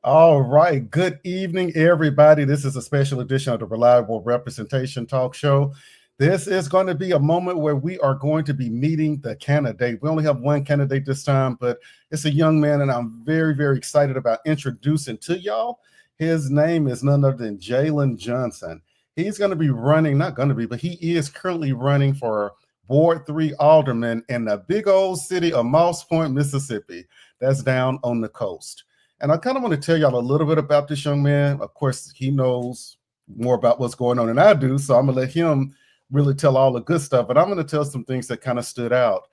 All right. Good evening, everybody. This is a special edition of the Reliable Representation Talk Show. This is going to be a moment where we are going to be meeting the candidate. We only have one candidate this time, but it's a young man, and I'm very, very excited about introducing to y'all. His name is none other than Jaylon Johnson. He's going to be running, not going to be, but he is currently running for Ward 3 Alderman in the big old city of Moss Point, Mississippi. That's down on the coast. And I kind of want to tell y'all a little bit about this young man. Of course, he knows more about what's going on than I do, so I'm going to let him really tell all the good stuff. But I'm going to tell some things that kind of stood out.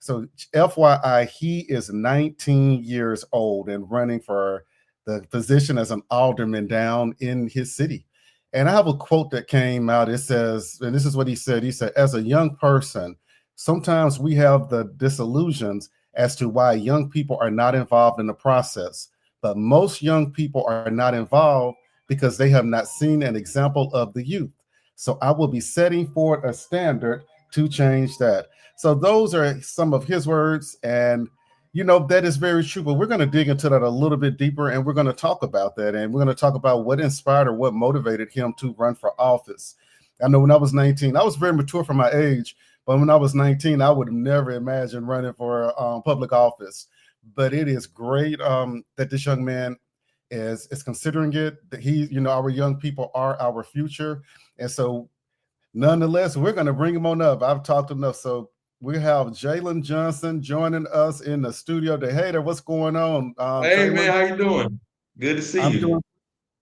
So FYI, he is 19 years old and running for the position as an alderman down in his city. And I have a quote that came out. It says, and this is what he said. He said, as a young person, sometimes we have the disillusions as to why young people are not involved in the process. But most young people are not involved because they have not seen an example of the youth. So I will be setting forward a standard to change that. So those are some of his words. And, that is very true. But we're going to dig into that a little bit deeper, and we're going to talk about that. And we're going to talk about what inspired or what motivated him to run for office. I know when I was 19, I was very mature for my age. But when I was 19, I would have never imagined running for public office. But it is great that this young man is considering it. That our young people are our future, and so nonetheless, we're going to bring him on up. I've talked enough, so we have Jaylon Johnson joining us in the studio. Hey there, what's going on, Hey Jaylon? man, how you doing? Good to see I'm you. doing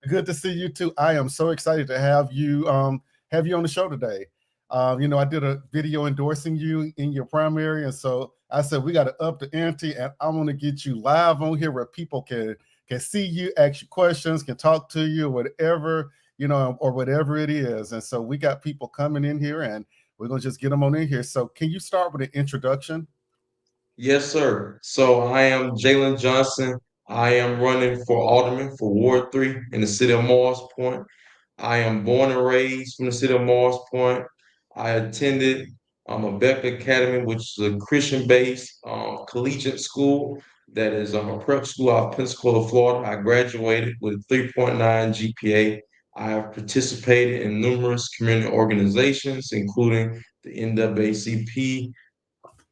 good to see you too. I am so excited to have you on the show today. I did a video endorsing you in your primary, and so I said we got to up the ante, and I want to get you live on here where people can see you, ask you questions, can talk to you, whatever or whatever it is. And so we got people coming in here, and we're gonna just get them on in here. So can you start with an introduction? Yes, sir. So I am Jaylon Johnson. I am running for Alderman for Ward 3 in the city of Morris Point. I am born and raised from the city of Morris Point. I attended a Beck Academy, which is a Christian-based collegiate school that is a prep school out of Pensacola, Florida. I graduated with 3.9 GPA. I have participated in numerous community organizations, including the NAACP,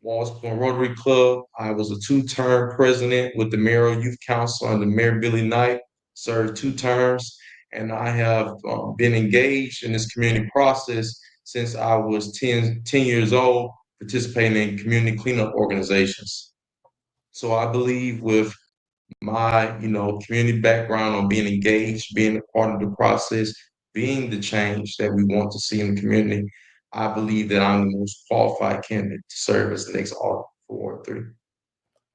Walls Point Rotary Club. I was a two-term president with the Mayoral Youth Council under Mayor Billy Knight, served 2 terms, and I have been engaged in this community process since I was 10 years old, participating in community cleanup organizations. So I believe with my, community background on being engaged, being a part of the process, being the change that we want to see in the community, I believe that I'm the most qualified candidate to serve as the next Alderman for Ward 3.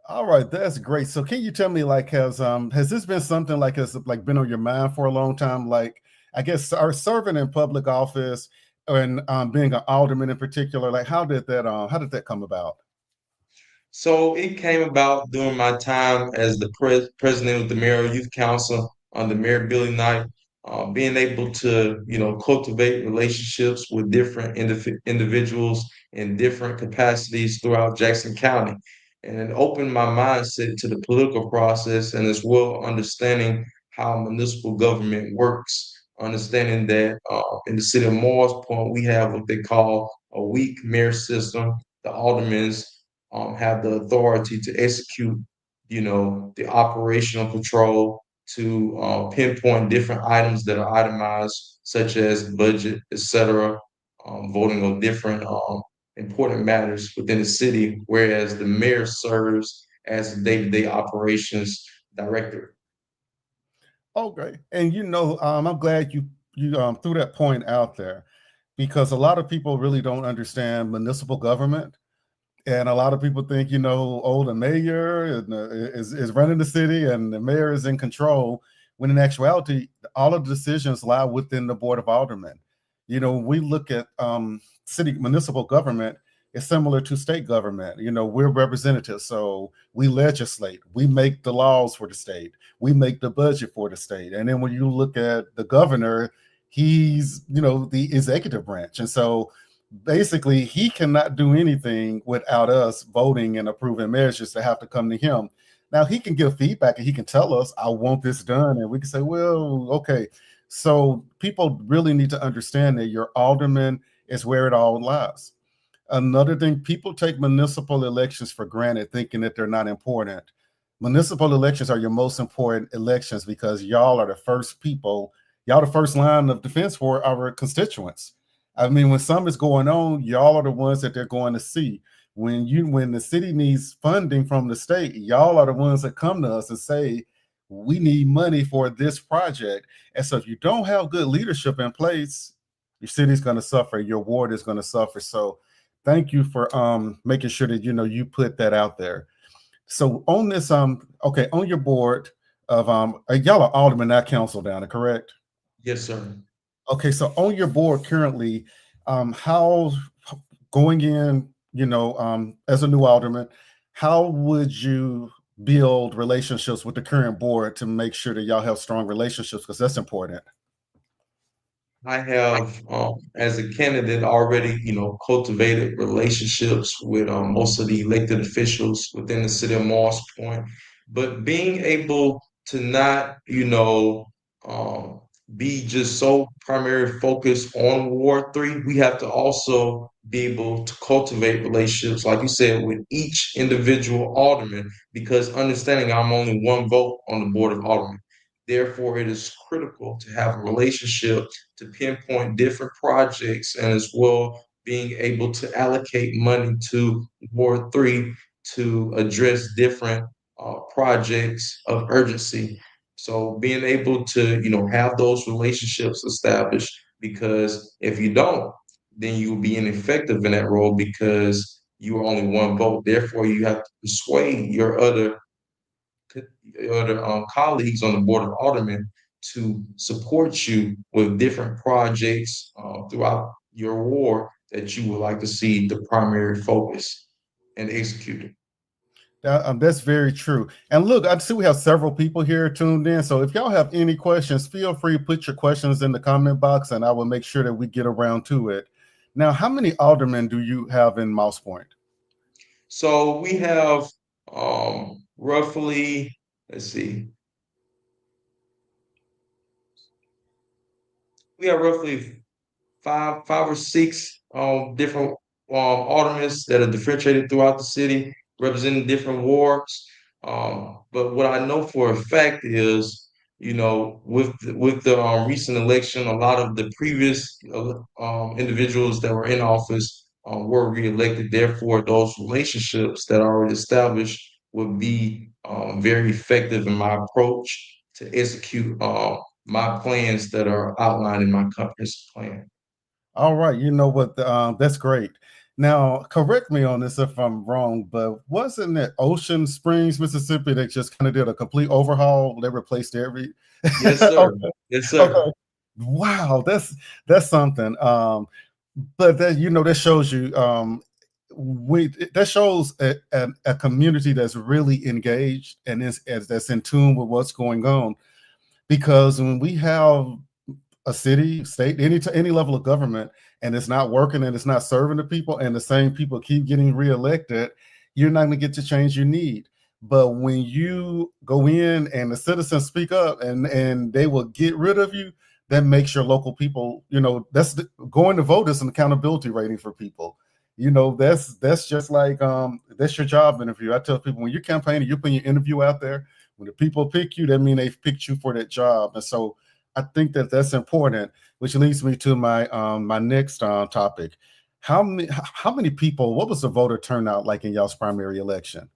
All right, that's great. So can you tell me, like, has this been something like has like been on your mind for a long time? Like, I guess are serving in public office and being an alderman in particular, like how did that come about? So it came about during my time as the president of the Mayoral Youth Council under Mayor Billy Knight, being able to, cultivate relationships with different individuals in different capacities throughout Jackson County. And it opened my mindset to the political process and as well understanding how municipal government works. Understanding that in the city of Morris Point, we have what they call a weak mayor system. The aldermen's have the authority to execute, the operational control to pinpoint different items that are itemized, such as budget, etc., voting on different important matters within the city, whereas the mayor serves as the day-to-day operations director. Okay, and I'm glad you threw that point out there because a lot of people really don't understand municipal government. And a lot of people think, the mayor is running the city and the mayor is in control, when in actuality, all of the decisions lie within the Board of Aldermen. We look at city municipal government, it's similar to state government. We're representatives, so we legislate, we make the laws for the state, we make the budget for the state. And then when you look at the governor, he's, the executive branch. And so basically he cannot do anything without us voting and approving measures that have to come to him. Now he can give feedback and he can tell us, I want this done. And we can say, well, okay. So people really need to understand that your alderman is where it all lies. Another thing, people take municipal elections for granted, thinking that they're not important. Municipal elections are your most important elections because y'all are the first people, y'all the first line of defense for our constituents. I mean, when something is going on, y'all are the ones that they're going to see. When the city needs funding from the state, y'all are the ones that come to us and say, we need money for this project. And so if you don't have good leadership in place, your city's going to suffer, your ward is going to suffer. So thank you for making sure that you put that out there. So on this okay, on your board of y'all are alderman, not council down there, correct? Yes, sir. Okay, so on your board currently, how going in, as a new alderman, how would you build relationships with the current board to make sure that y'all have strong relationships, because that's important. I have, as a candidate, already, cultivated relationships with most of the elected officials within the city of Morris Point. But being able to not, um, be just so primary focused on Ward 3, we have to also be able to cultivate relationships, like you said, with each individual alderman, because understanding I'm only one vote on the board of aldermen. Therefore, it is critical to have a relationship to pinpoint different projects and as well being able to allocate money to Ward 3 to address different projects of urgency. So being able to, have those relationships established, because if you don't, then you will be ineffective in that role because you are only one vote. Therefore, you have to persuade your other colleagues on the board of aldermen to support you with different projects throughout your ward that you would like to see the primary focus and executed. That's very true. And look, I see we have several people here tuned in. So if y'all have any questions, feel free to put your questions in the comment box and I will make sure that we get around to it. Now, how many aldermen do you have in Mouse Point? So we have roughly, let's see, we have roughly five or six different aldermen that are differentiated throughout the city, representing different wards. But what I know for a fact is, with the recent election, a lot of the previous individuals that were in office were reelected. Therefore, those relationships that are already established would be very effective in my approach to execute my plans that are outlined in my comprehensive plan. All right, you know what? That's great. Now, correct me on this if I'm wrong, but wasn't it Ocean Springs, Mississippi, that just kind of did a complete overhaul? They replaced every. Yes, sir. Okay, Yes, sir. okay. Wow, that's something. But that shows you that shows a community that's really engaged and that's in tune with what's going on. Because when we have a city, state, any level of government, and it's not working and it's not serving the people, and the same people keep getting reelected, you're not going to get the change you need. But when you go in and the citizens speak up and they will get rid of you, that makes your local people, going to vote is an accountability rating for people. That's just like that's your job interview. I tell people when you're campaigning, you put your interview out there. When the people pick you, that means they've picked you for that job. And so I think that that's important, which leads me to my next topic. How many people? What was the voter turnout like in y'all's primary election?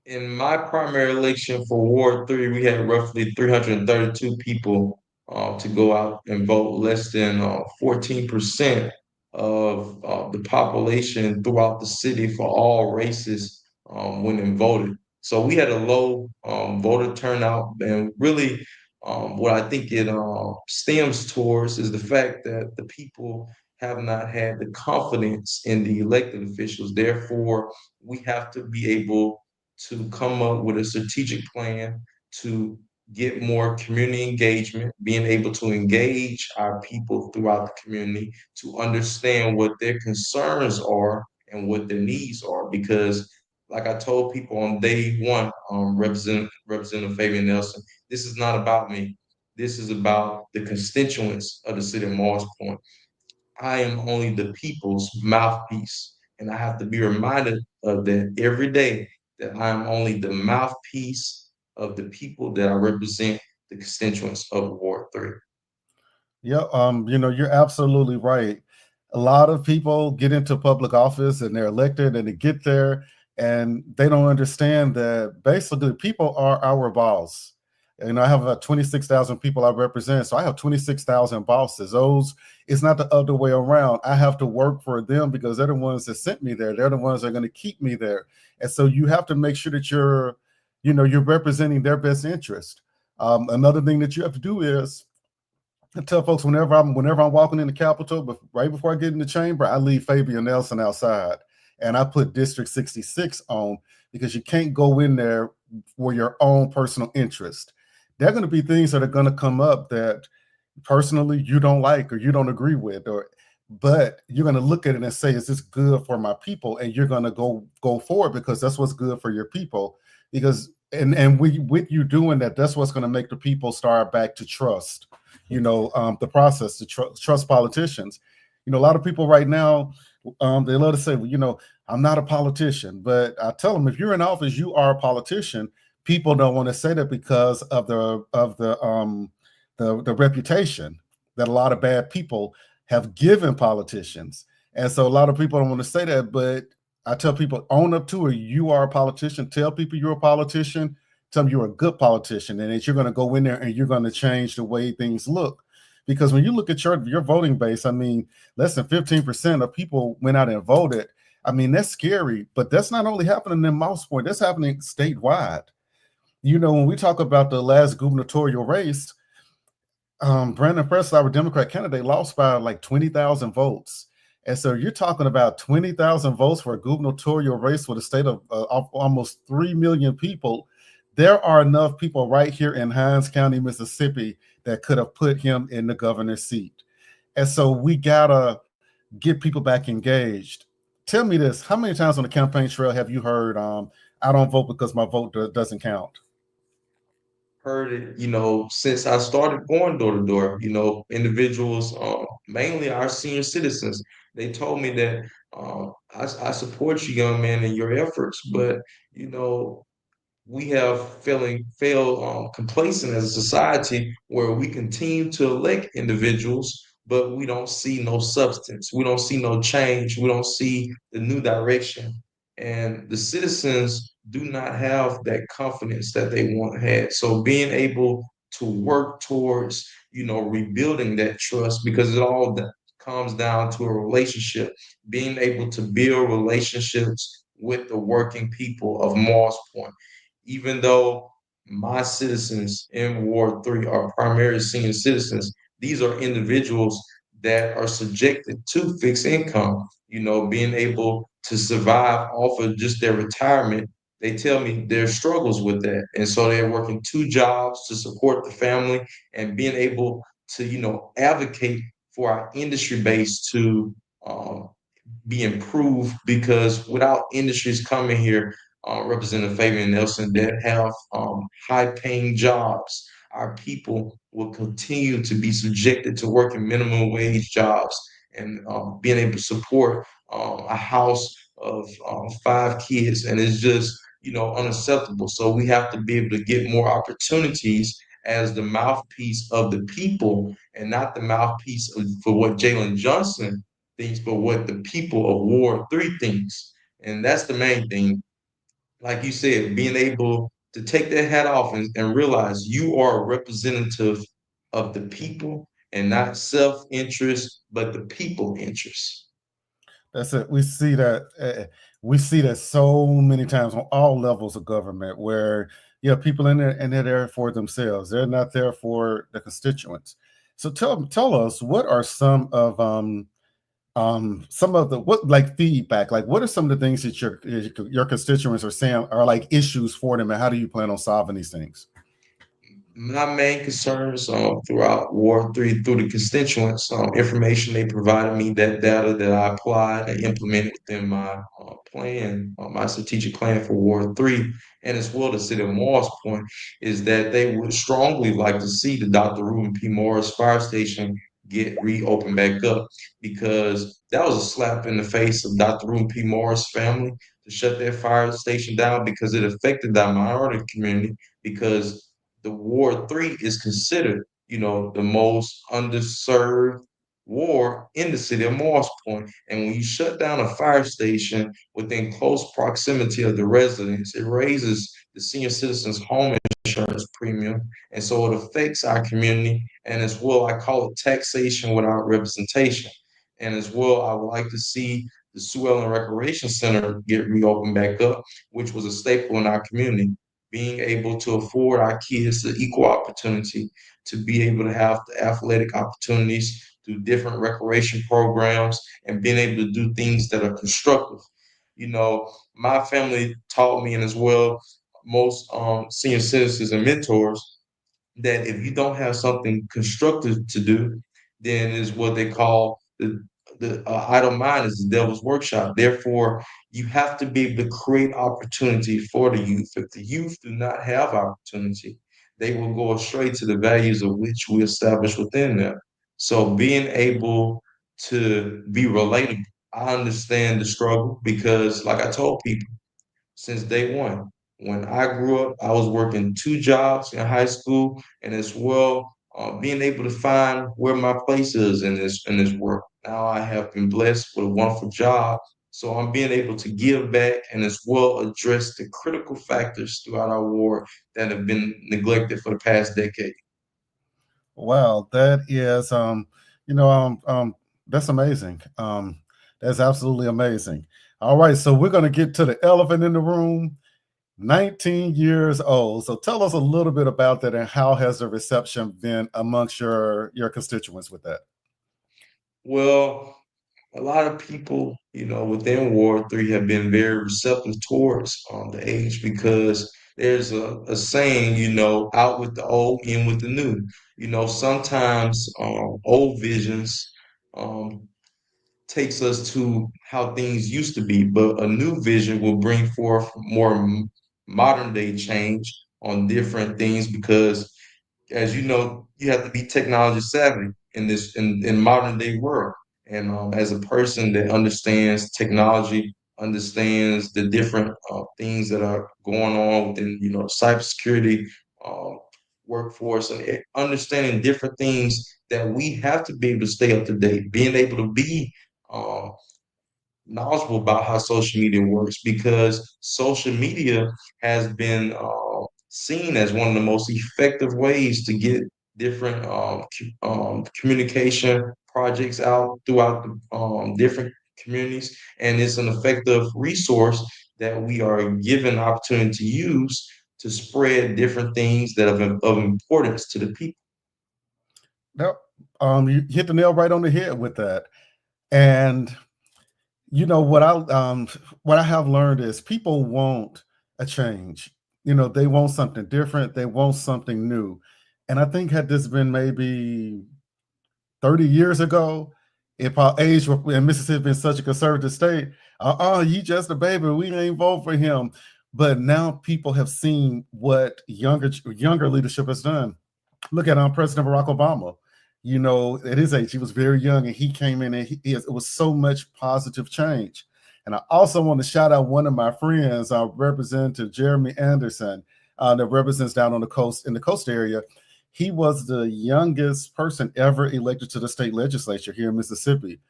In my primary election for Ward 3, we had roughly 332 people to go out and vote, less than 14% of the population throughout the city for all races went and voted. So we had a low voter turnout, and really, what I think it stems towards is the fact that the people have not had the confidence in the elected officials. Therefore, we have to be able to come up with a strategic plan to get more community engagement, being able to engage our people throughout the community to understand what their concerns are and what their needs are. Because like I told people on day one, Representative Fabian Nelson, this is not about me. This is about the constituents of the city of Morris Point. I am only the people's mouthpiece. And I have to be reminded of that every day, that I am only the mouthpiece of the people that I represent, the constituents of Ward 3. Yeah, you're absolutely right. A lot of people get into public office and they're elected and they get there and they don't understand that basically people are our boss. And I have 26,000 people I represent, so I have 26,000 bosses. Those, it's not the other way around. I have to work for them because they're the ones that sent me there. They're the ones that are going to keep me there. And so you have to make sure that you're representing their best interest. Another thing that you have to do is I tell folks whenever I'm walking in the Capitol, but right before I get in the chamber, I leave Fabian Nelson outside and I put District 66 on because you can't go in there for your own personal interest. There are going to be things that are going to come up that personally you don't like or you don't agree with, but you're going to look at it and say, is this good for my people? And you're going to go forward because that's what's good for your people. Because with you doing that, that's what's going to make the people start back to trust the process, to trust politicians. A lot of people right now, they love to say, well, I'm not a politician, but I tell them, if you're in office, you are a politician. People don't want to say that because of the reputation that a lot of bad people have given politicians. And so a lot of people don't want to say that, but I tell people, own up to it. You are a politician. Tell people you're a politician. Tell them you're a good politician and that you're going to go in there and you're going to change the way things look. Because when you look at your voting base, I mean, less than 15% of people went out and voted. I mean, that's scary, but that's not only happening in Mouse Point, that's happening statewide. When we talk about the last gubernatorial race, Brandon Presley, our Democrat candidate, lost by like 20,000 votes. And so you're talking about 20,000 votes for a gubernatorial race with a state of almost 3 million people. There are enough people right here in Hinds County, Mississippi, that could have put him in the governor's seat. And so we gotta get people back engaged. Tell me this: how many times on the campaign trail have you heard, "I don't vote because my vote doesn't count"? Heard it, since I started going door to door, individuals, mainly our senior citizens, they told me that I support you, young man, in your efforts, but you know, we have failed complacent as a society where we continue to elect individuals, but we don't see no substance. We don't see no change. We don't see the new direction. And the citizens do not have that confidence that they once had. So being able to work towards, rebuilding that trust, because it all comes down to a relationship, being able to build relationships with the working people of Morris Point, even though my citizens in Ward 3 are primarily senior citizens, these are individuals that are subjected to fixed income, being able to survive off of just their retirement. They tell me their struggles with that. And so they're working two jobs to support the family and being able to, advocate for our industry base to um, be improved, because without industries coming here, Representative Fabian Nelson, that have high paying jobs, our people will continue to be subjected to working minimum wage jobs and being able to support a house of five kids. And it's just, unacceptable. So we have to be able to get more opportunities as the mouthpiece of the people and not the mouthpiece for what Jaylon Johnson thinks, but what the people of Ward 3 thinks. And that's the main thing. Like you said, being able to take that hat off and realize you are a representative of the people and not self-interest, but the people interest. That's it. We see that so many times on all levels of government, where people in there and they're there for themselves. They're not there for the constituents. So tell us, what are some of the, what, like, feedback, like what are some of the things that your constituents are saying are like issues for them, and how do you plan on solving these things? My main concerns throughout Ward 3 through the constituents, information they provided me, that data that I applied and implemented within my plan, my strategic plan for Ward 3, and as well the city of Morris Point, is that they would strongly like to see the Dr. Reuben P. Morris Fire Station get reopened back up, because that was a slap in the face of Dr. Reuben P. Morris' family to shut their fire station down, because it affected that minority community, because the Ward 3 is considered, the most underserved ward in the city of Morris Point. And when you shut down a fire station within close proximity of the residents, it raises the senior citizens' home insurance premium. And so it affects our community. And as well, I call it taxation without representation. And as well, I would like to see the Sue Ellen Recreation Center get reopened back up, which was a staple in our community, being able to afford our kids the equal opportunity to be able to have the athletic opportunities through different recreation programs and being able to do things that are constructive. My family taught me, and as well, most senior citizens and mentors, that if you don't have something constructive to do, then is what they call the idle mind is the devil's workshop. Therefore, you have to be able to create opportunity for the youth. If the youth do not have opportunity, they will go astray to the values of which we establish within them. So being able to be relatable, I understand the struggle, because like I told people, since day one. When I grew up, I was working two jobs in high school, and as well, being able to find where my place is in this work. Now I have been blessed with a wonderful job, so I'm being able to give back and as well address the critical factors throughout our ward that have been neglected for the past decade. Wow, that is you know, that's amazing. That's absolutely amazing. All right, so we're gonna get to the elephant in the room. 19 years old. So tell us a little bit about that and how has the reception been amongst your constituents with that? Well, a lot of people, within Ward 3 have been very receptive towards the age, because there's a saying, out with the old, in with the new. Sometimes old visions um, takes us to how things used to be, but a new vision will bring forth more modern day change on different things, because as you know, you have to be technology savvy in this in modern day world. And as a person that understands technology, understands the different things that are going on within, cybersecurity um, workforce, and understanding different things, that we have to be able to stay up to date, being able to be um, knowledgeable about how social media works, because social media has been seen as one of the most effective ways to get different communication projects out throughout the different communities, and it's an effective resource that we are given the opportunity to use to spread different things that are of importance to the people. Yep. You hit the nail right on the head with that. And you know what I have learned is people want a change. They want something different. They want something new. And I think had this been maybe 30 years ago, if our age in Mississippi been such a conservative state, you just a baby, we ain't vote for him. But now people have seen what younger leadership has done. Look at President Barack Obama. At his age, he was very young, and he came in, and it was so much positive change. And I also want to shout out one of my friends, Representative Jeremy Anderson, that represents down on the coast in the coast area. He was the youngest person ever elected to the state legislature here in Mississippi.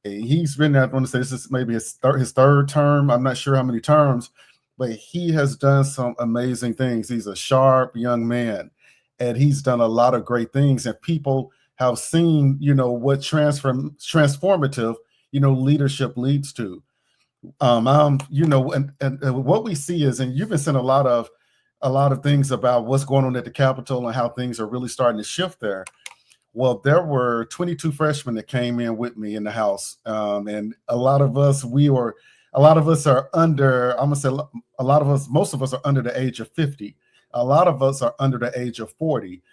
And he's been there, I want to say this is maybe his third term. I'm not sure how many terms, but he has done some amazing things. He's a sharp young man, and he's done a lot of great things. And people have seen, what transformative, leadership leads to. And what we see is, and you've been seeing a lot of things about what's going on at the Capitol and how things are really starting to shift there. Well, there were 22 freshmen that came in with me in the house, and a lot of us are under. I'm gonna say a lot of us, most of us are under the age of 50. A lot of us are under the age of 40.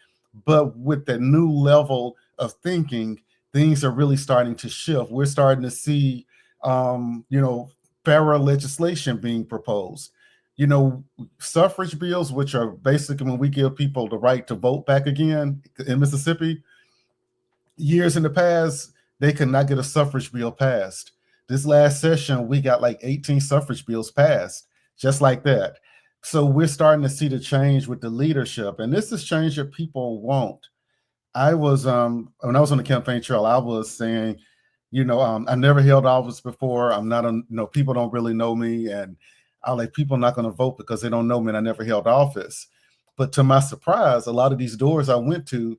But with the new level of thinking, things are really starting to shift. We're starting to see, you know, fairer legislation being proposed. You know, suffrage bills, which are basically when we give people the right to vote back again in Mississippi, years in the past, they could not get a suffrage bill passed. This last session, we got like 18 suffrage bills passed, just like that. So we're starting to see the change with the leadership, and this is change that people want. I was when I was on the campaign trail, I was saying, I never held office before. I'm not a people don't really know me, and I like people not going to vote because they don't know me and I never held office. But to my surprise, a lot of these doors I went to,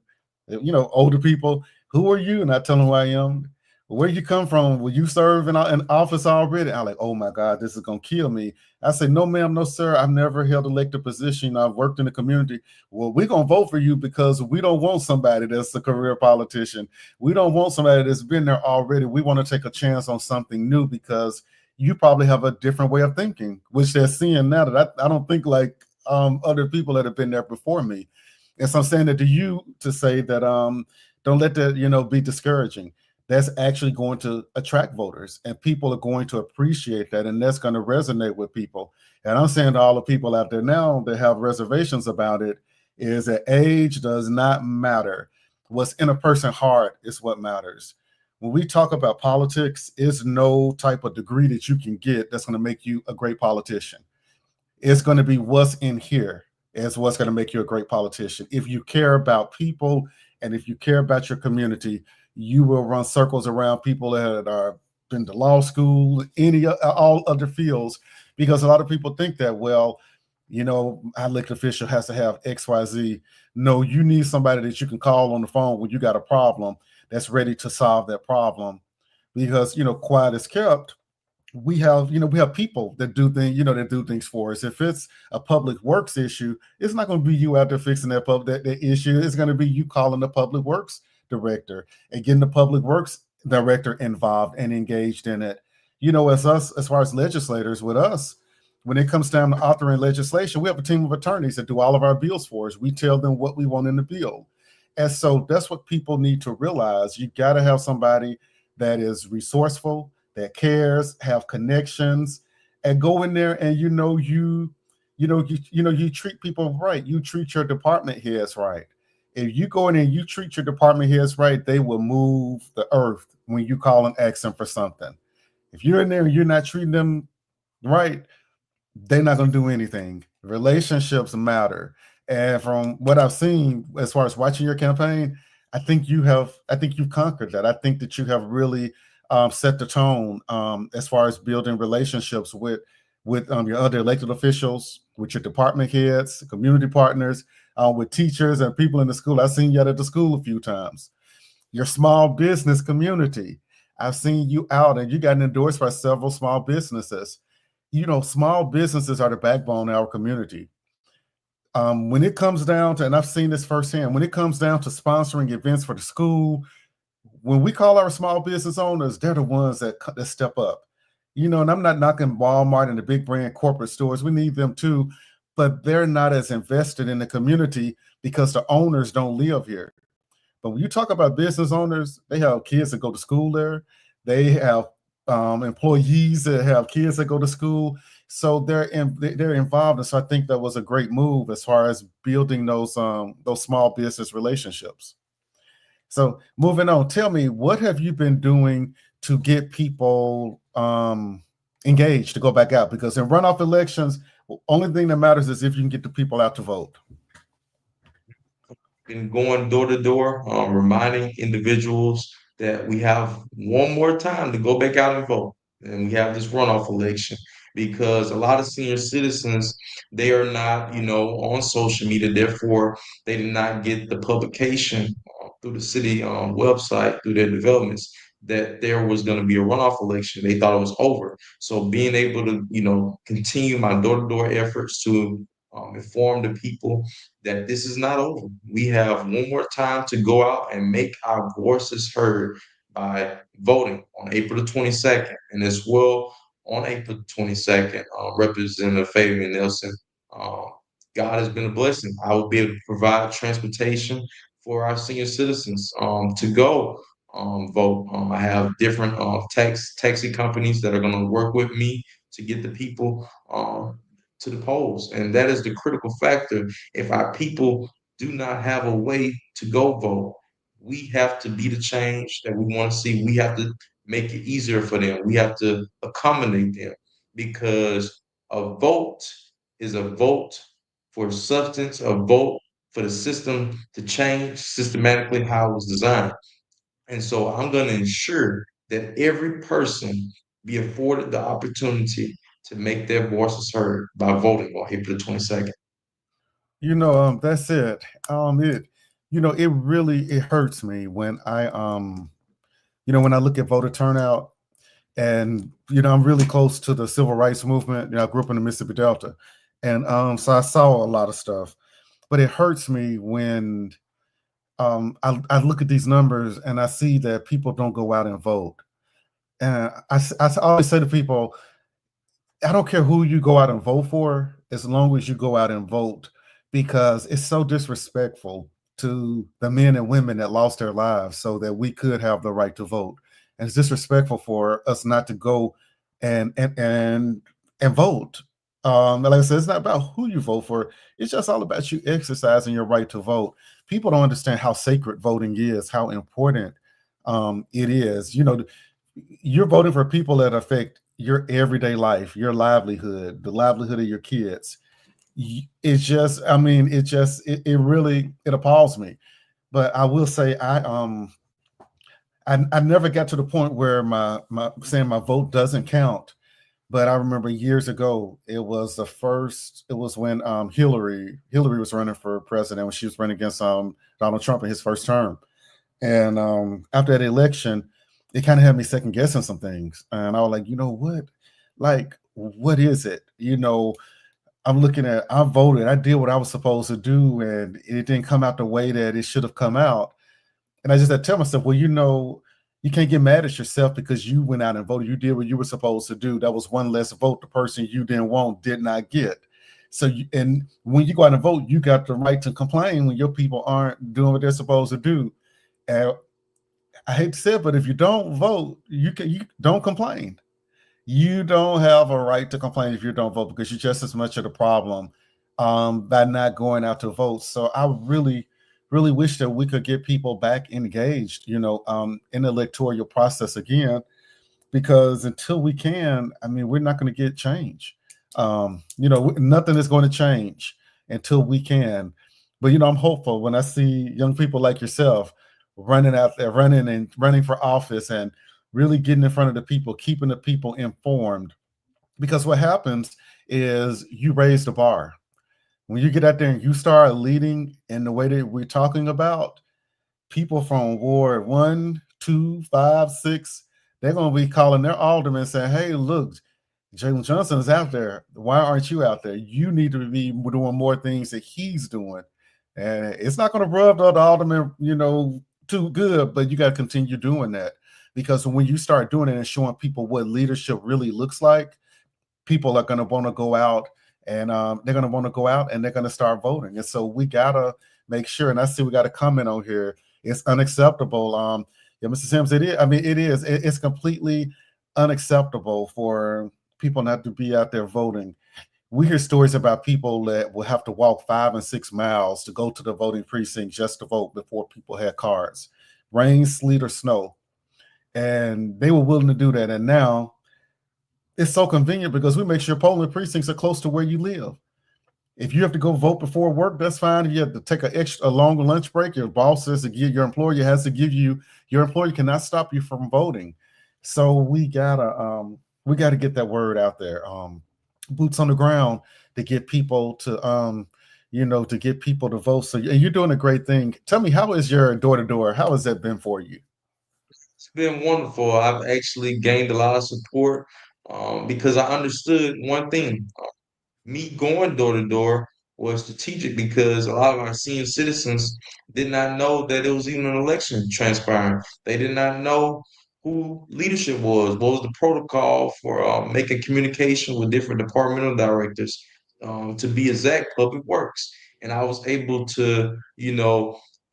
older people, who are you? And I tell them who I am. Where you come from? Will you serve in office already? I'm like, oh my God, this is gonna kill me. I say, no, ma'am, no, sir. I've never held elected position. I've worked in the community. Well, we're gonna vote for you because we don't want somebody that's a career politician. We don't want somebody that's been there already. We want to take a chance on something new because you probably have a different way of thinking, which they're seeing now that I don't think like other people that have been there before me. And so I'm saying that to you to say that don't let that be discouraging. That's actually going to attract voters, and people are going to appreciate that, and that's going to resonate with people. And I'm saying to all the people out there now that have reservations about it is that age does not matter. What's in a person's heart is what matters. When we talk about politics, it's no type of degree that you can get that's going to make you a great politician. It's going to be what's in here is what's going to make you a great politician. If you care about people and if you care about your community, you will run circles around people that are been to law school, any all other fields, because a lot of people think that, well, our elected official has to have XYZ. No, you need somebody that you can call on the phone when you got a problem that's ready to solve that problem. Because quiet is kept, we have people that do things, that do things for us. If it's a public works issue, it's not going to be you out there fixing that issue. It's going to be you calling the public works director and getting the public works director involved and engaged in it. As far as legislators with us, when it comes down to authoring legislation, we have a team of attorneys that do all of our bills for us. We tell them what we want in the bill. And so that's what people need to realize. You got to have somebody that is resourceful, that cares, have connections, and go in there and you treat people right. You treat your department heads right. If you go in and you treat your department heads right, they will move the earth when you call and ask them for something. If you're in there and you're not treating them right, they're not going to do anything. Relationships matter. And from what I've seen, as far as watching your campaign, I think you've conquered that. I think that you have really set the tone as far as building relationships with your other elected officials, with your department heads, community partners, with teachers and people in the school. I've seen you at the school a few times. Your small business community. I've seen you out and you got endorsed by several small businesses. Small businesses are the backbone of our community. When it comes down to, and I've seen this firsthand, when it comes down to sponsoring events for the school, when we call our small business owners, they're the ones that step up. And I'm not knocking Walmart and the big brand corporate stores. We need them too, but they're not as invested in the community because the owners don't live here. But when you talk about business owners, they have kids that go to school there. They have employees that have kids that go to school, so they're involved. And so I think that was a great move as far as building those small business relationships. So moving on, tell me, what have you been doing to get people engaged to go back out? Because in runoff elections, the only thing that matters is if you can get the people out to vote. Been going door to door, reminding individuals that we have one more time to go back out and vote. And we have this runoff election because a lot of senior citizens, they are not, on social media. Therefore, they did not get the publication through the city website, through their developments, that there was going to be a runoff election. They thought it was over. So being able to, continue my door to door efforts to inform the people that this is not over. We have one more time to go out and make our voices heard by voting on April the 22nd. And as well, on April 22nd, Representative Fabian Nelson, uh, God has been a blessing. I will be able to provide transportation for our senior citizens to go vote. I have different taxi companies that are going to work with me to get the people to the polls, and that is the critical factor. If our people do not have a way to go vote, we have to be the change that we want to see. We have to make it easier for them. We have to accommodate them because a vote is a vote for substance, a vote for the system to change systematically how it was designed. And so I'm going to ensure that every person be afforded the opportunity to make their voices heard by voting on April 22nd. That's it. It, it really it hurts me when when I look at voter turnout, and I'm really close to the civil rights movement. I grew up in the Mississippi Delta, and so I saw a lot of stuff. But it hurts me when I look at these numbers and I see that people don't go out and vote. And I always say to people, I don't care who you go out and vote for, as long as you go out and vote, because it's so disrespectful to the men and women that lost their lives so that we could have the right to vote. And it's disrespectful for us not to go and vote. Like I said, it's not about who you vote for. It's just all about you exercising your right to vote. People don't understand how sacred voting is, how important it is. You're voting for people that affect your everyday life, your livelihood, the livelihood of your kids. It's just, I mean, it really it appalls me. But I will say, I never got to the point where my saying my vote doesn't count. But I remember years ago, it was when Hillary was running for president, when she was running against Donald Trump in his first term. And after that election, it kind of had me second guessing some things. And I was like, you know what? Like, what is it? I voted, I did what I was supposed to do, and it didn't come out the way that it should have come out. And I just had to tell myself, well, you can't get mad at yourself because you went out and voted. You did what you were supposed to do. That was one less vote the person you didn't want did not get. And when you go out and vote, you got the right to complain when your people aren't doing what they're supposed to do. And I hate to say it, but if you don't vote, you don't complain. You don't have a right to complain if you don't vote because you're just as much of the problem by not going out to vote. So I really, really wish that we could get people back engaged, in the electoral process again, because until we can, I mean, we're not going to get change. Nothing is going to change until we can. But I'm hopeful when I see young people like yourself running out there, running for office, and really getting in front of the people, keeping the people informed. Because what happens is you raise the bar. When you get out there and you start leading in the way that we're talking about, people from Ward 1, 2, 5, 6, they're going to be calling their alderman saying, hey, look, Jaylon Johnson is out there. Why aren't you out there? You need to be doing more things that he's doing. And it's not going to rub the alderman, too good, but you got to continue doing that. Because when you start doing it and showing people what leadership really looks like, people are going to want to go out, and they're going to want to go out and they're going to start voting. And so we got to make sure, and I see we got a comment on here. It's unacceptable. Yeah, Mr. Sims, it is. I mean, it is. It's completely unacceptable for people not to be out there voting. We hear stories about people that will have to walk 5 and 6 miles to go to the voting precinct just to vote before people had cards, rain, sleet, or snow. And they were willing to do that. And now it's so convenient because we make sure polling precincts are close to where you live. If you have to go vote before work, that's fine. If you have to take a longer lunch break, your boss says to give your employer has to give you, your employer cannot stop you from voting. So we gotta get that word out there. Boots on the ground to get people to get people to vote. So you're doing a great thing. Tell me, how is your door to door? How has that been for you? It's been wonderful. I've actually gained a lot of support because I understood one thing. Me going door to door was strategic because a lot of our senior citizens did not know that it was even an election transpiring. They did not know who leadership was, what was the protocol for making communication with different departmental directors. to be exact, Public Works. And I was able to,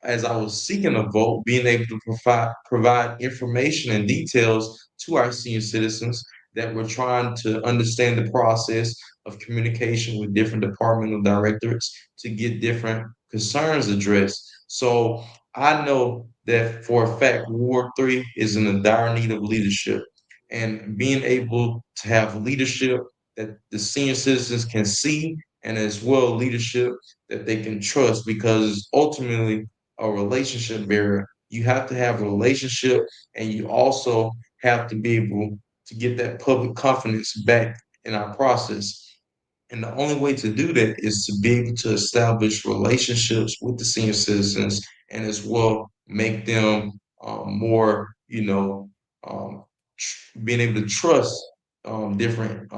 as I was seeking a vote, being able to provide information and details to our senior citizens that were trying to understand the process of communication with different departmental directorates to get different concerns addressed. So I know that for a fact, Ward 3 is in a dire need of leadership. And being able to have leadership that the senior citizens can see, and as well leadership that they can trust, because ultimately a relationship barrier. You have to have a relationship, and you also have to be able to get that public confidence back in our process. And the only way to do that is to be able to establish relationships with the senior citizens, and as well make them more, being able to trust different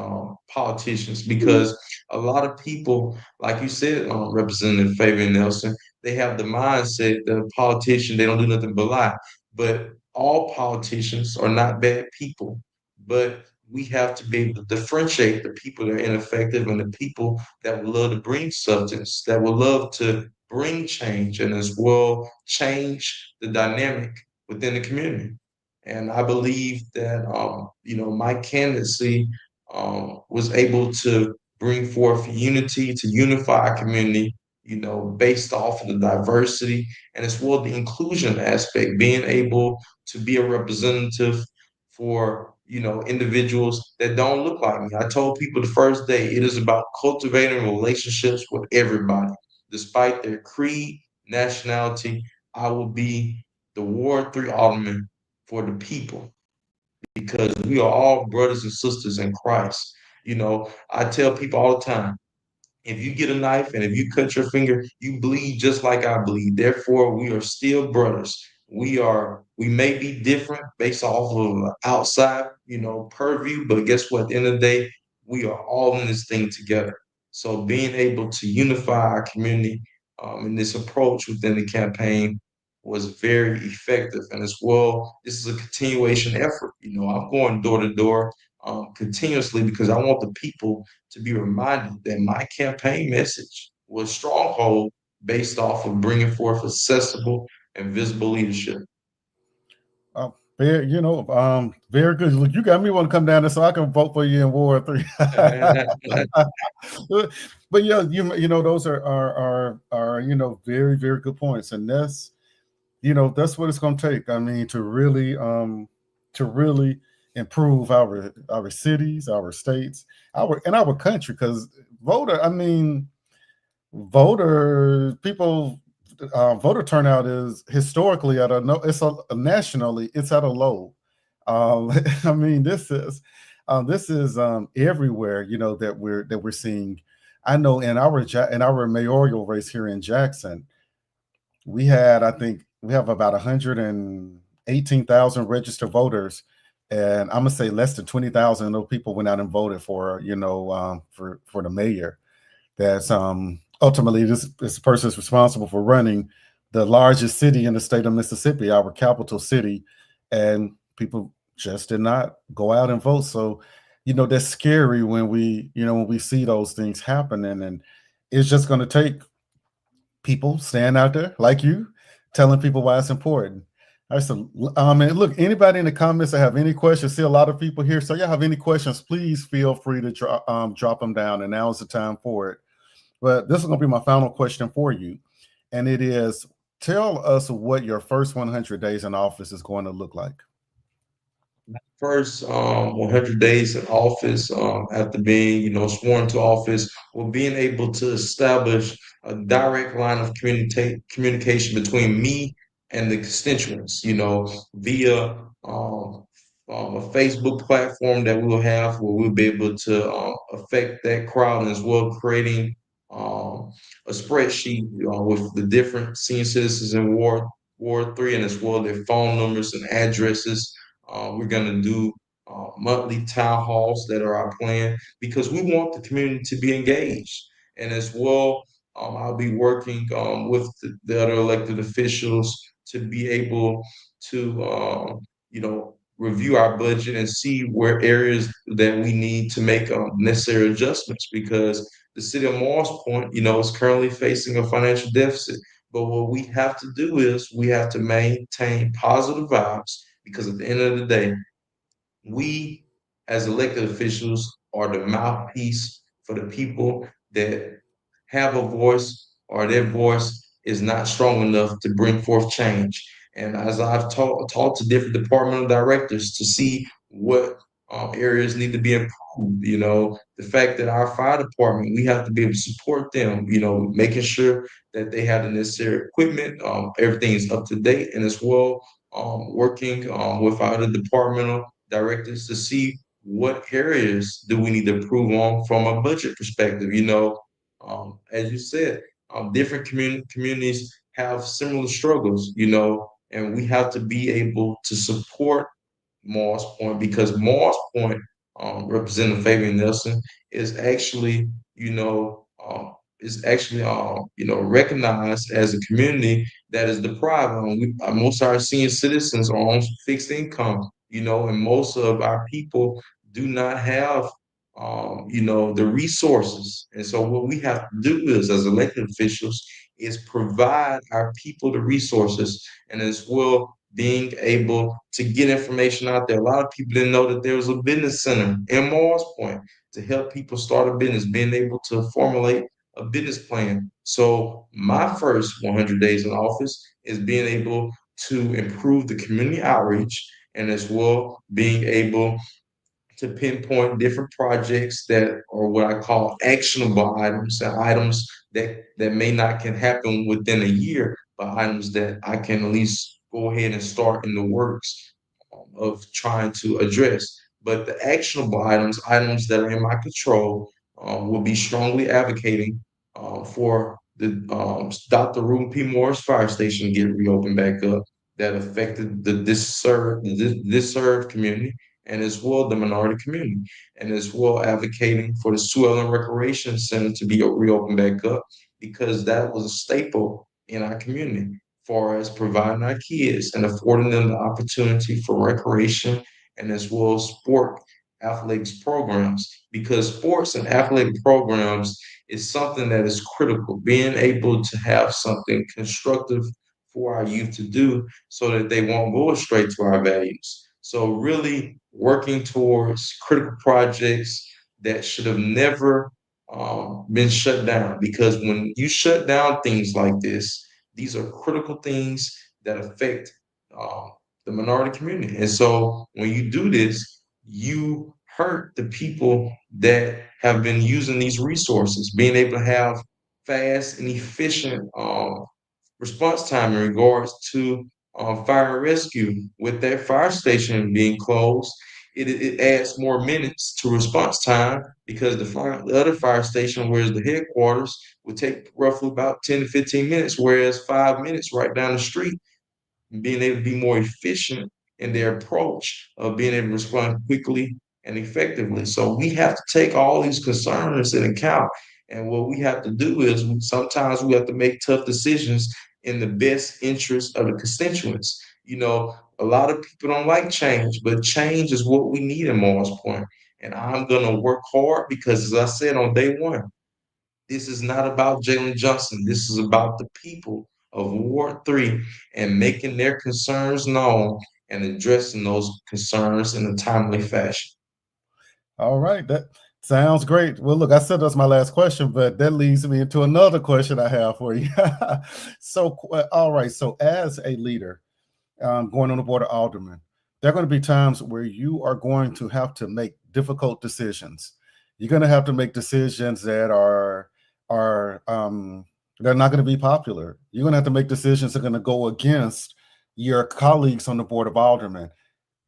politicians, because a lot of people, like you said, Representative Fabian Nelson, they have the mindset that a politician, they don't do nothing but lie. But all politicians are not bad people, but we have to be able to differentiate the people that are ineffective and the people that would love to bring substance, that would love to bring change, and as well change the dynamic within the community. And I believe that my candidacy was able to bring forth unity, to unify our community, based off of the diversity and as well the inclusion aspect, being able to be a representative for individuals that don't look like me. I told people the first day it is about cultivating relationships with everybody, despite their creed, nationality. I will be the Ward 3 Alderman for the people, because we are all brothers and sisters in Christ. I tell people all the time, if you get a knife and if you cut your finger, you bleed just like I bleed. Therefore, we are still brothers. We may be different based off of outside, purview, but guess what? At the end of the day, we are all in this thing together. So being able to unify our community in this approach within the campaign was very effective. And as well, this is a continuation effort. I'm going door to door continuously, because I want the people to be reminded that my campaign message was stronghold based off of bringing forth accessible and visible leadership. Very good. Look, you got me want to come down there so I can vote for you in Ward 3. But yeah, those are very very good points, and that's what it's going to take. I mean, to really improve our cities, our states, our country, because voter, I mean, voter people voter turnout is historically at a no, it's nationally it's at a low. I mean, this is everywhere, that we're seeing. I know in our mayoral race here in Jackson, I think we have about 118,000 registered voters, and I'm gonna say less than 20,000 of those people went out and voted for the mayor. That's ultimately this person is responsible for running the largest city in the state of Mississippi, our capital city, and people just did not go out and vote. So, that's scary when we see those things happening, and it's just going to take people staying out there like you, telling people why it's important. All right, so and look, anybody in the comments that have any questions, see a lot of people here. So y'all have any questions, please feel free to drop them down, and now is the time for it. But this is going to be my final question for you, and it is: tell us what your first 100 days in office is going to look like. First 100 days in office, after being sworn to office, or being able to establish a direct line of communication between me and the constituents, via a Facebook platform that we will have, where we'll be able to affect that crowd, and as well creating a spreadsheet with the different senior citizens in Ward 3, and as well their phone numbers and addresses. We're going to do monthly town halls that are our plan, because we want the community to be engaged. And as well, I'll be working with the other elected officials to be able to, review our budget and see where areas that we need to make necessary adjustments, because the city of Morris Point, is currently facing a financial deficit. But what we have to do is we have to maintain positive vibes because at the end of the day, we as elected officials are the mouthpiece for the people that have a voice or their voice is not strong enough to bring forth change. And as I've talked to different departmental directors to see what areas need to be improved, the fact that our fire department, we have to be able to support them, making sure that they have the necessary equipment, everything is up to date, and as well working with other departmental directives to see what areas do we need to improve on from a budget perspective. As you said, different communities have similar struggles, and we have to be able to support Morris Point because Morris Point, Representative Fabian Nelson, is actually, recognized as a community that is deprived. Most of our senior citizens are on fixed income, and most of our people do not have, the resources. And so what we have to do is, as elected officials, is provide our people the resources and as well being able to get information out there. A lot of people didn't know that there was a business center in Morris Point to help people start a business, being able to formulate a business plan. So my first 100 days in office is being able to improve the community outreach and as well being able to pinpoint different projects that are what I call actionable items and items that may not can happen within a year, but items that I can at least go ahead and start in the works of trying to address. But the actionable items that are in my control, will be strongly advocating for the Dr. Reuben P. Morris Fire Station to get reopened back up that affected the disserved community and as well the minority community, and as well advocating for the Sue Ellen Recreation Center to be reopened back up because that was a staple in our community, far as providing our kids and affording them the opportunity for recreation and as well as sport athletics programs. Because sports and athletic programs is something that is critical. Being able to have something constructive for our youth to do so that they won't go straight to our values. So really working towards critical projects that should have never been shut down. Because when you shut down things like this, these are critical things that affect um, the minority community. And so when you do this, you hurt the people that have been using these resources, being able to have fast and efficient response time in regards to fire and rescue. With that fire station being closed, it adds more minutes to response time because the other fire station, whereas the headquarters, would take roughly about 10 to 15 minutes, whereas 5 minutes right down the street, being able to be more efficient in their approach of being able to respond quickly and effectively. So we have to take all these concerns into account. And what we have to do is sometimes we have to make tough decisions in the best interest of the constituents. A lot of people don't like change, but change is what we need in Morris Point. And I'm going to work hard because, as I said on day one, this is not about Jaylon Johnson. This is about the people of Ward 3 and making their concerns known and addressing those concerns in a timely fashion. All right, that sounds great. Well, look, I said that's my last question, but that leads me into another question I have for you. So, all right, so as a leader, going on the board of aldermen, there are going to be times where you are going to have to make difficult decisions. You're going to have to make decisions that are they're not going to be popular. You're going to have to make decisions that are going to go against your colleagues on the board of aldermen.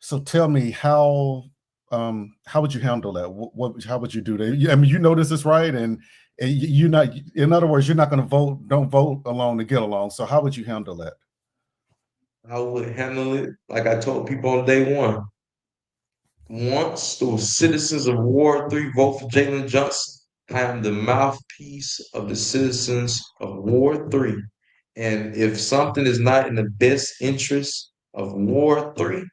So tell me how would you handle that? How would you do that? I mean, you know this is right, and you're not. In other words, you're not going to vote. Don't vote alone to get along. So how would you handle that? I would handle it like I told people on day one. Once those citizens of Ward 3 vote for Jaylon Johnson, I am the mouthpiece of the citizens of Ward 3. And if something is not in the best interest of Ward 3,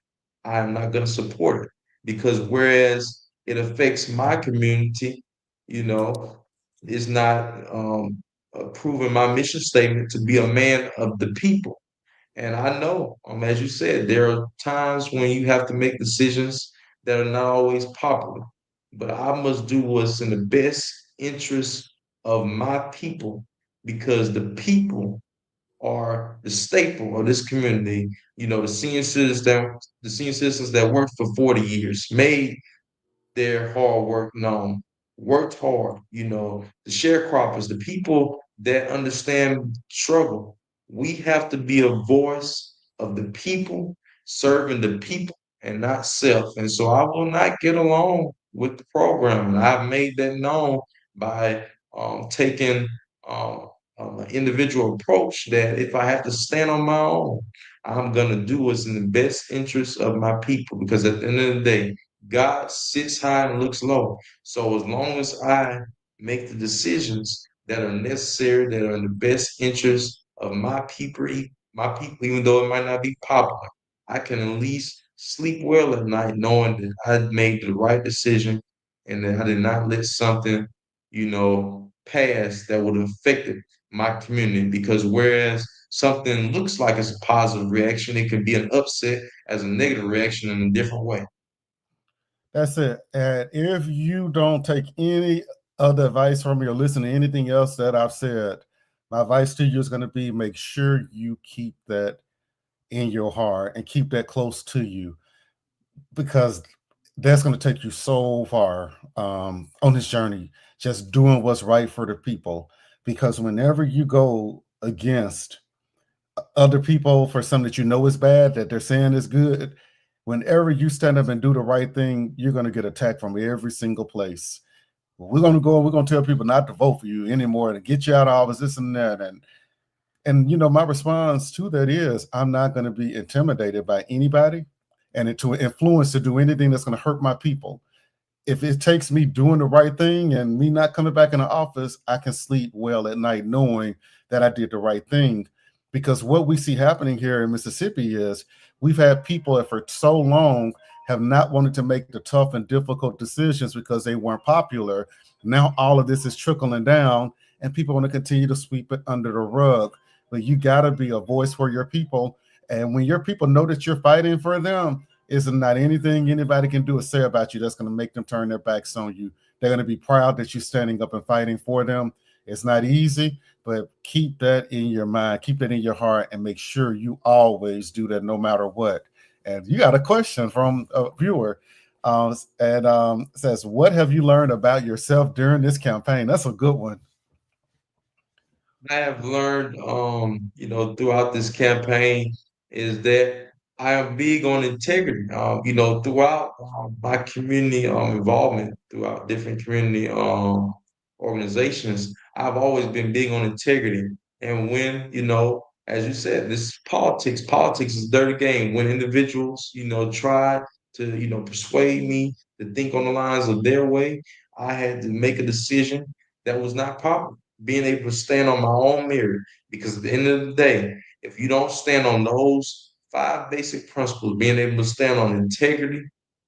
I am not going to support it. Because whereas it affects my community, you know, It's not proving my mission statement to be a man of the people. And I know, as you said, there are times when you have to make decisions that are not always popular. But I must do what's in the best interest of my people because the people are the staple of this community. You know, the senior citizens that worked for 40 years, made their hard work known, worked hard, the sharecroppers, the people that understand struggle. We have to be a voice of the people, serving the people and not self. And so I will not get along with the program. And I've made that known by taking um, an individual approach that if I have to stand on my own, I'm going to do what's in the best interest of my people. Because at the end of the day, God sits high and looks low. So as long as I make the decisions that are necessary, that are in the best interest of my people, even though it might not be popular, I can at least sleep well at night knowing that I made the right decision and that I did not let something, pass that would have affected my community. Because whereas something looks like it's a positive reaction, it can be an upset as a negative reaction in a different way. That's it. And if you don't take any other advice from me or listen to anything else that I've said, my advice to you is going to be make sure you keep that in your heart and keep that close to you because that's going to take you so far on this journey, just doing what's right for the people. Because whenever you go against other people for something that you know is bad, that they're saying is good, whenever you stand up and do the right thing, you're going to get attacked from every single place. We're going to tell people not to vote for you anymore, to get you out of office, this and that. And my response to that is I'm not going to be intimidated by anybody and to influence to do anything that's going to hurt my people. If it takes me doing the right thing and me not coming back in the office, I can sleep well at night knowing that I did the right thing. Because what we see happening here in Mississippi is we've had people that for so long have not wanted to make the tough and difficult decisions because they weren't popular. Now all of this is trickling down and people want to continue to sweep it under the rug. But you got to be a voice for your people. And when your people know that you're fighting for them, is not anything anybody can do or say about you that's going to make them turn their backs on you. They're going to be proud that you're standing up and fighting for them. It's not easy, but keep that in your mind, keep that in your heart, and make sure you always do that no matter what. And you got a question from a viewer and says, what have you learned about yourself during this campaign? That's a good one. I have learned, throughout this campaign is that I am big on integrity. Throughout my community involvement, throughout different community organizations, I've always been big on integrity. And when, as you said, this is politics. Politics is a dirty game. When individuals, try to, persuade me to think on the lines of their way, I had to make a decision that was not popular, being able to stand on my own merit. Because at the end of the day, if you don't stand on those five basic principles, being able to stand on integrity,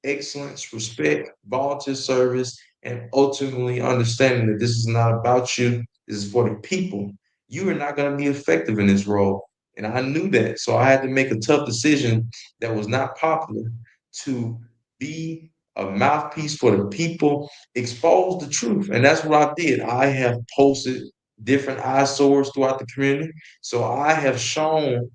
excellence, respect, volunteer service, and ultimately understanding that this is not about you, this is for the people, you are not going to be effective in this role. And I knew that. So I had to make a tough decision that was not popular to be a mouthpiece for the people, expose the truth. And that's what I did. I have posted different eyesores throughout the community. So I have shown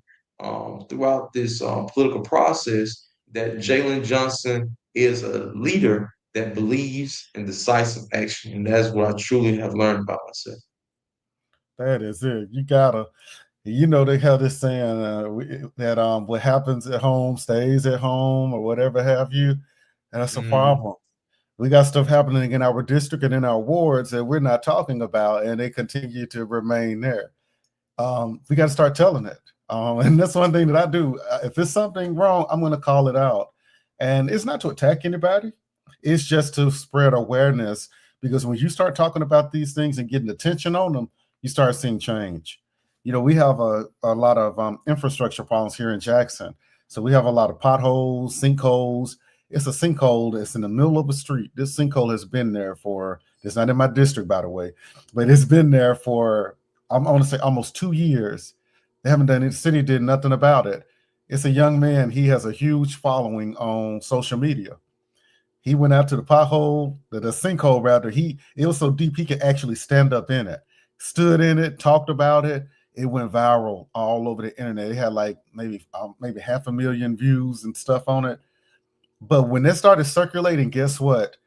throughout this political process that Jaylon Johnson is a leader that believes in decisive action. And that's what I truly have learned about myself. That is it. You gotta, they have this saying that what happens at home stays at home or whatever have you, and that's a Mhm. problem. We got stuff happening in our district and in our wards that we're not talking about, and they continue to remain there. We got to start telling it. And that's one thing that I do. If it's something wrong, I'm going to call it out. And it's not to attack anybody, it's just to spread awareness. Because when you start talking about these things and getting attention on them, you start seeing change. We have a lot of infrastructure problems here in Jackson. So we have a lot of potholes, sinkholes. It's a sinkhole that's in the middle of a street. This sinkhole has been there for It's not in my district, by the way, but it's been there for, I'm going to say, almost 2 years. They haven't done it. The city did nothing about it. It's a young man. He has a huge following on social media. He went out to the pothole, the sinkhole rather. It was so deep he could actually stand up in it. Stood in it, talked about it. It went viral all over the internet. It had like maybe 500,000 views and stuff on it. But when it started circulating, guess what?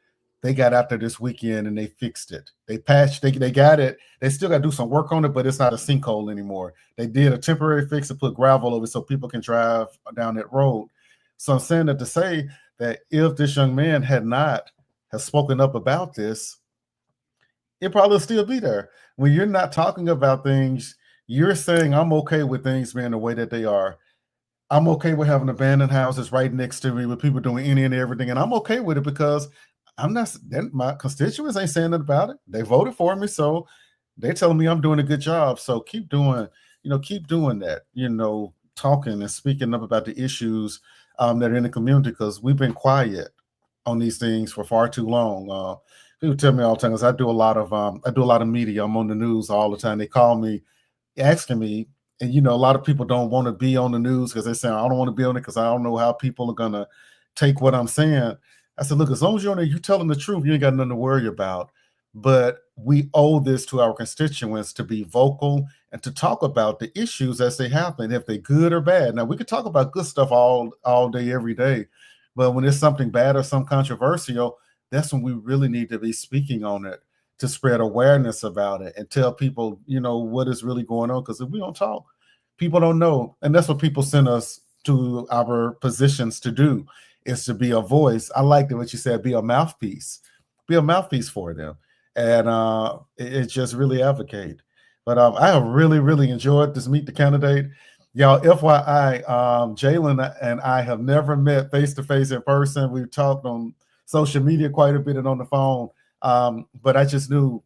They got out there this weekend and they fixed it. They patched, they got it. They still got to do some work on it, but it's not a sinkhole anymore. They did a temporary fix to put gravel over it so people can drive down that road. So I'm saying that to say that if this young man had not have spoken up about this, it probably still be there. When you're not talking about things, you're saying I'm okay with things being the way that they are. I'm okay with having abandoned houses right next to me with people doing any and everything, and I'm okay with it because I'm not. My constituents ain't saying nothing about it. They voted for me, so they're telling me I'm doing a good job. So keep doing that. Talking and speaking up about the issues that are in the community because we've been quiet on these things for far too long. People tell me all the time because I do a lot of media. I'm on the news all the time. They call me asking me, and a lot of people don't want to be on the news because they say I don't want to be on it because I don't know how people are gonna take what I'm saying. I said, look, as long as you're on there, you're telling the truth. You ain't got nothing to worry about. But we owe this to our constituents to be vocal and to talk about the issues as they happen, if they're good or bad. Now we could talk about good stuff all day, every day, but when it's something bad or some controversial, that's when we really need to be speaking on it to spread awareness about it and tell people, what is really going on. Because if we don't talk, people don't know. And that's what people send us to our positions to do, is to be a voice. I liked it what you said, be a mouthpiece. Be a mouthpiece for them. And it's just really advocate. But I have really, really enjoyed this Meet the Candidate. Y'all, FYI, Jaylon and I have never met face to face in person. We've talked on social media quite a bit and on the phone. But I just knew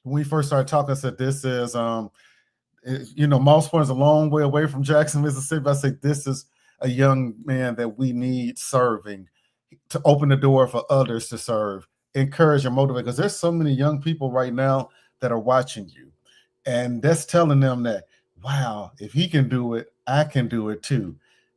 when we first started talking, I said, this is, Moss Point is a long way away from Jackson, Mississippi. I said, this is a young man that we need serving to open the door for others to serve, encourage and motivate. Because there's so many young people right now that are watching you. And that's telling them that, wow, if he can do it, I can do it too.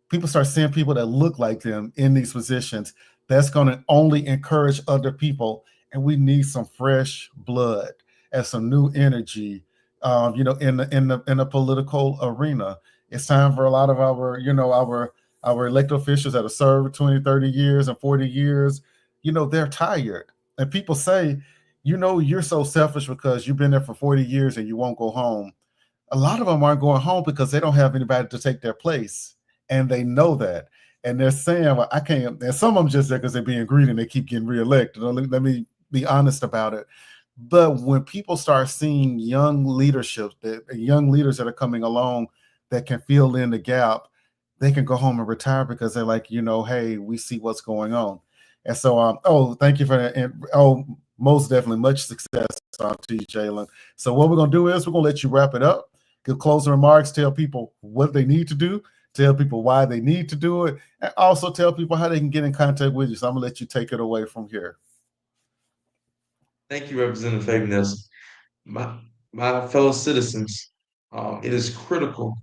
People start seeing people that look like them in these positions. That's going to only encourage other people. And we need some fresh blood and some new energy, in the political arena. It's time for a lot of our elected officials that have served 20, 30 years and 40 years, they're tired. And people say, you're so selfish because you've been there for 40 years and you won't go home. A lot of them aren't going home because they don't have anybody to take their place. And they know that. And they're saying, well, I can't. And some of them just there because they're being greedy and they keep getting reelected. Let me be honest about it. But when people start seeing young leadership, young leaders that are coming along that can fill in the gap, they can go home and retire because they're like, hey, we see what's going on. And so, thank you for that. And, most definitely, much success to you, Jaylon. So what we're going to do is we're going to let you wrap it up, give closing remarks, tell people what they need to do, tell people why they need to do it, and also tell people how they can get in contact with you. So I'm going to let you take it away from here. Thank you, Representative Fabian. My, my fellow citizens, it is critical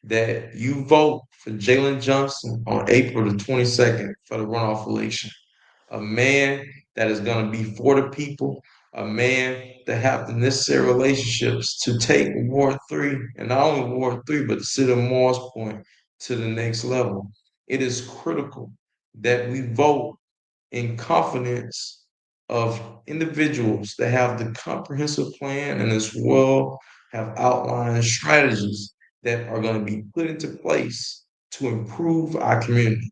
that you vote for Jaylon Johnson on April the 22nd for the runoff election. A man that is going to be for the people, a man that have the necessary relationships to take Ward 3, and not only Ward 3, but the city of Morris Point to the next level. It is critical that we vote in confidence of individuals that have the comprehensive plan and as well have outlined strategies that are going to be put into place to improve our community.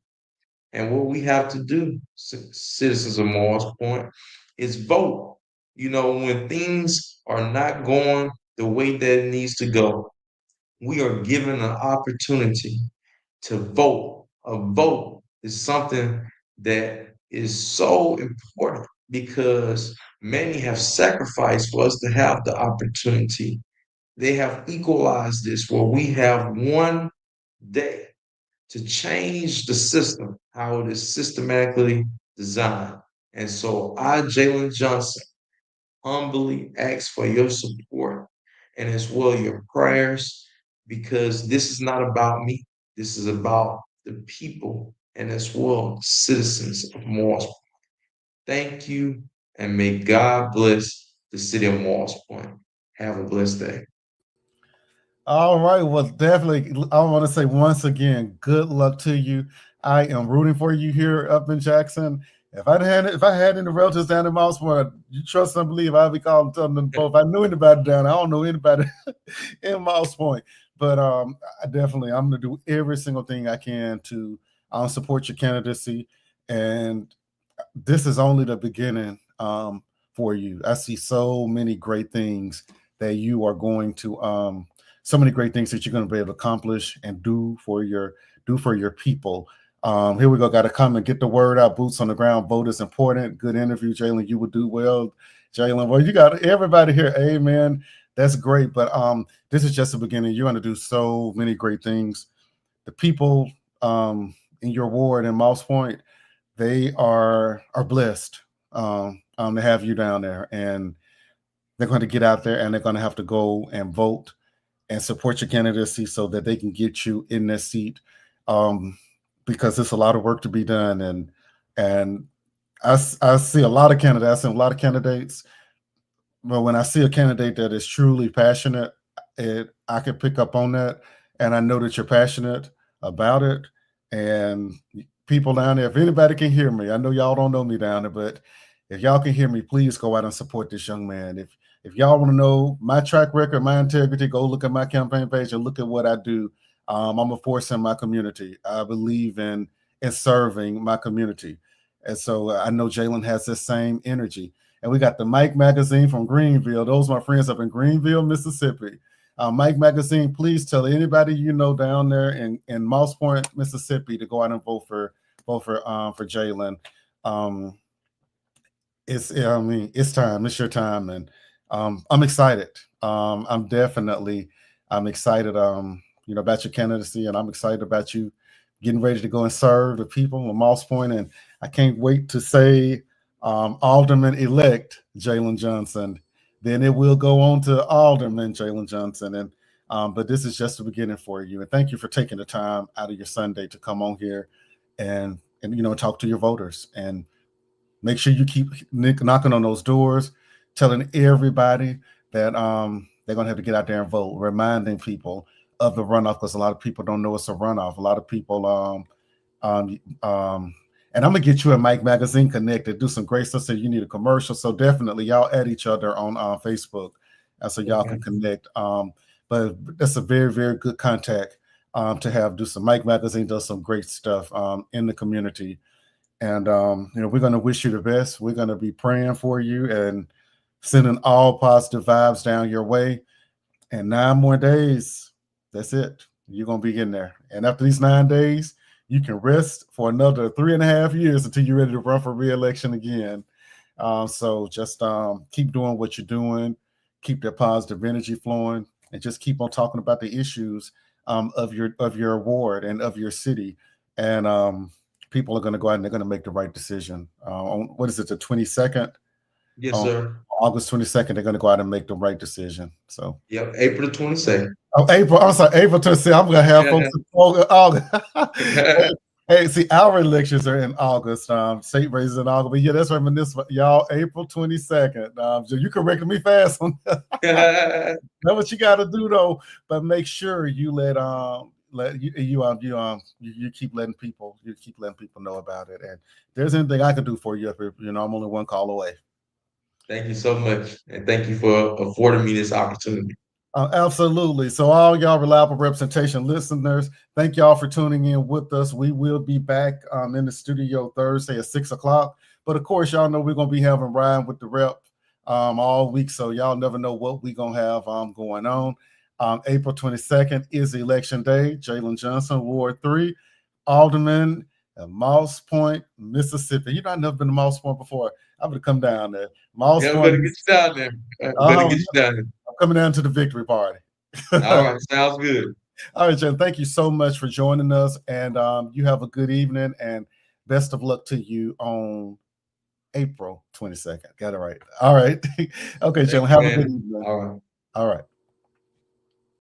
And what we have to do, citizens of Morris Point, is vote. When things are not going the way that it needs to go, we are given an opportunity to vote. A vote is something that is so important because many have sacrificed for us to have the opportunity. They have equalized this where we have one day to change the system, how it is systematically designed. And so I, Jaylon Johnson, humbly ask for your support and as well your prayers, because this is not about me. This is about the people and as well citizens of Morris. Thank you, and may God bless the city of Morris Point. Have a blessed day. All right. Well, definitely, I want to say once again, good luck to you. I am rooting for you here up in Jackson. If I had any relatives down in Mouseport, you trust and believe I'd be calling telling them both. I knew anybody down there. I don't know anybody in Mouse Point, but I'm going to do every single thing I can to support your candidacy, and this is only the beginning for you. I see so many great things that you are going to so many great things that you're going to be able to accomplish and do for your people. Here we go. Got to come and get the word out. Boots on the ground. Vote is important. Good interview, Jaylon. You would do well, Jaylon. Well, you got everybody here. Amen. That's great. But this is just the beginning. You're going to do so many great things. The people in your ward in Moss Point, they are blessed to have you down there, and they're going to get out there and they're going to have to go and vote and support your candidacy so that they can get you in that seat, because there's a lot of work to be done. And I see a lot of candidates and a lot of candidates. But when I see a candidate that is truly passionate, I can pick up on that, and I know that you're passionate about it. And people down there, if anybody can hear me, I know y'all don't know me down there, but if y'all can hear me, please go out and support this young man. If y'all want to know my track record, my integrity, go look at my campaign page and look at what I do. I'm a force in my community. I believe in serving my community. And so I know Jaylon has this same energy. And we got the Mike Magazine from Greenville. Those are my friends up in Greenville, Mississippi. Mike Magazine, please tell anybody you know down there in Moss Point, Mississippi, to go out and vote for Jaylon. It's time. It's your time, and I'm excited. I'm excited. About your candidacy, and I'm excited about you getting ready to go and serve the people of Moss Point. And I can't wait to say Alderman elect Jaylon Johnson. Then it will go on to Alderman Jaylon Johnson, and but this is just the beginning for you. And thank you for taking the time out of your Sunday to come on here and talk to your voters, and make sure you keep knocking on those doors, telling everybody that they're going to have to get out there and vote, reminding people of the runoff, because a lot of people don't know it's a runoff. A lot of people, and I'm going to get you and Mike Magazine connected, do some great stuff. So you need a commercial. So definitely y'all add each other on Facebook, so y'all can connect. But that's a very, very good contact to have. Do some Mike Magazine does some great stuff in the community. And we're going to wish you the best. We're going to be praying for you and sending all positive vibes down your way. And 9 more days, that's it. You're going to be in there. And after these 9 days, you can rest for another 3.5 years until you're ready to run for re-election again. So just keep doing what you're doing. Keep that positive energy flowing, and just keep on talking about the issues of your ward and of your city. And people are going to go out and they're going to make the right decision. On what is it, the 22nd? Yes, sir. August 22nd, they're going to go out and make the right decision. So, yep, April 22nd. Oh, April. I'm sorry, April 22nd. I'm going to have folks in August. Hey, see, our elections are in August. State races in August. But yeah, that's right, municipal. Y'all, April 22nd. So you corrected me fast on that. That's what you got to do, though. But make sure you you keep letting people know about it. And if there's anything I can do for you, I'm only one call away. Thank you so much, and thank you for affording me this opportunity. Absolutely. So all y'all reliable representation listeners, thank y'all for tuning in with us. We will be back in the studio Thursday at 6:00. But of course, y'all know we're going to be having Ryan with the Rep all week. So y'all never know what we're going to have going on. April 22nd is election day. Jaylon Johnson, Ward 3, Alderman at Moss Point, Mississippi. I've never been to Moss Point before. I'm going to come down there. Moss Point. Better get you down there. Better get you down there. I'm coming down to the victory party. All right. Sounds good. All right, Jen. Thank you so much for joining us. And you have a good evening, and best of luck to you on April 22nd. Got it right. All right. Okay, Thank Jaylon, you, have a good man. evening. All right. All right.